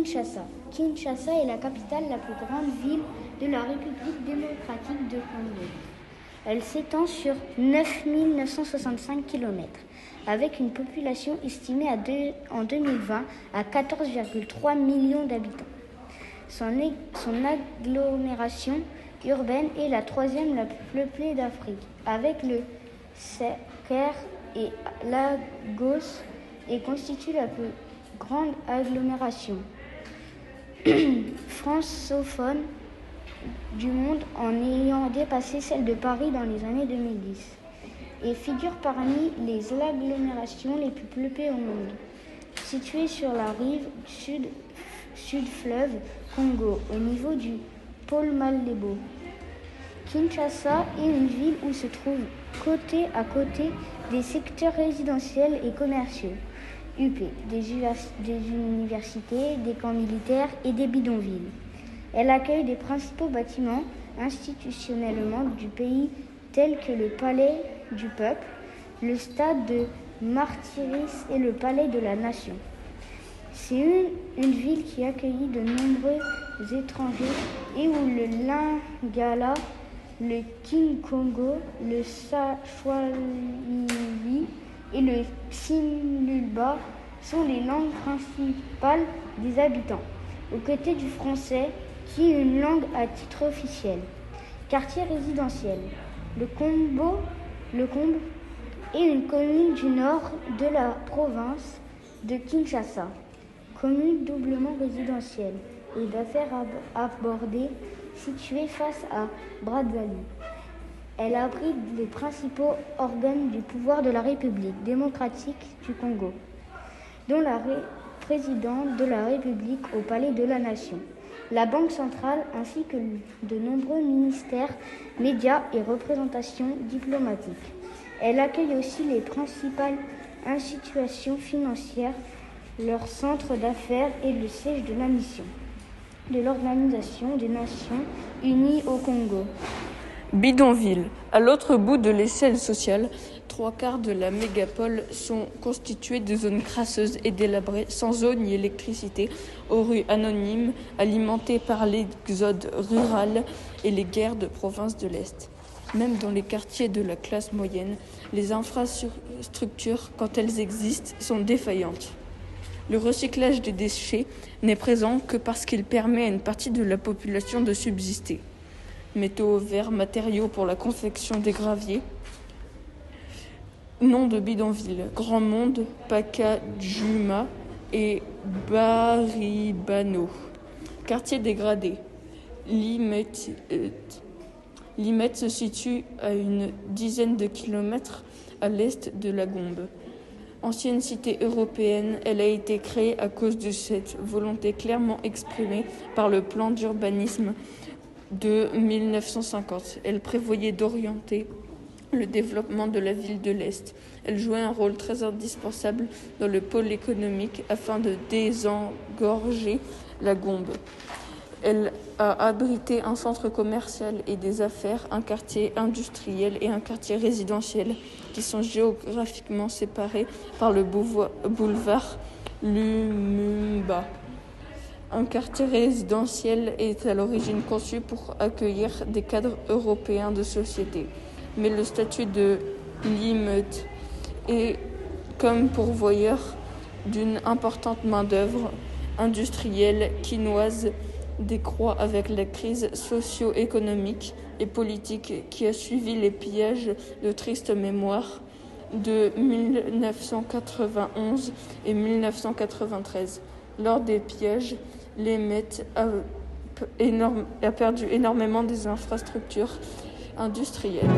Kinshasa. Kinshasa est la capitale, la plus grande ville de la République démocratique de Congo. Elle s'étend sur 9 965 km, avec une population estimée en 2020 à 14,3 millions d'habitants. Son agglomération urbaine est la troisième la plus peuplée d'Afrique, avec le Caire et Lagos, et constitue la plus grande agglomération francophone du monde en ayant dépassé celle de Paris dans les années 2010 et figure parmi les agglomérations les plus peuplées au monde. Située sur la rive sud fleuve Congo, au niveau du pôle Malebo. Kinshasa est une ville où se trouvent côté à côté des secteurs résidentiels et commerciaux, UP, des universités, des camps militaires et des bidonvilles. Elle accueille des principaux bâtiments institutionnellement du pays tels que le Palais du Peuple, le Stade de Martyrs et le Palais de la Nation. C'est une ville qui accueillit de nombreux étrangers et où le Lingala, le Kikongo, le Swahili et le Tshilumba sont les langues principales des habitants, aux côtés du français qui est une langue à titre officiel. Quartier résidentiel. Le Kombo est une commune du nord de la province de Kinshasa, commune doublement résidentielle et d'affaires abordées située face à Brazzaville. Elle abrite les principaux organes du pouvoir de la République démocratique du Congo, dont la présidente de la République au Palais de la Nation, la Banque centrale ainsi que de nombreux ministères, médias et représentations diplomatiques. Elle accueille aussi les principales institutions financières, leur centre d'affaires et le siège de la mission de l'Organisation des Nations Unies au Congo. Bidonville. À l'autre bout de l'échelle sociale, 3/4 de la mégapole sont constitués de zones crasseuses et délabrées, sans eau ni électricité, aux rues anonymes, alimentées par l'exode rural et les guerres de province de l'Est. Même dans les quartiers de la classe moyenne, les infrastructures, quand elles existent, sont défaillantes. Le recyclage des déchets n'est présent que parce qu'il permet à une partie de la population de subsister. Métaux, verres, matériaux pour la confection des graviers. Nom de bidonville: Grand Monde, Pacajuma et Baribano. Quartier dégradé: Limete se situe à une dizaine de kilomètres à l'est de la Gombe. Ancienne cité européenne, elle a été créée à cause de cette volonté clairement exprimée par le plan d'urbanisme de 1950. Elle prévoyait d'orienter le développement de la ville de l'Est. Elle jouait un rôle très indispensable dans le pôle économique afin de désengorger la Gombe. Elle a abrité un centre commercial et des affaires, un quartier industriel et un quartier résidentiel qui sont géographiquement séparés par le boulevard Lumumba. Un quartier résidentiel est à l'origine conçu pour accueillir des cadres européens de société. Mais le statut de Limete est comme pourvoyeur d'une importante main-d'œuvre industrielle quinoise décroît avec la crise socio-économique et politique qui a suivi les pillages de triste mémoire de 1991 et 1993. Lors des pillages, Limete a perdu énormément des infrastructures industrielles.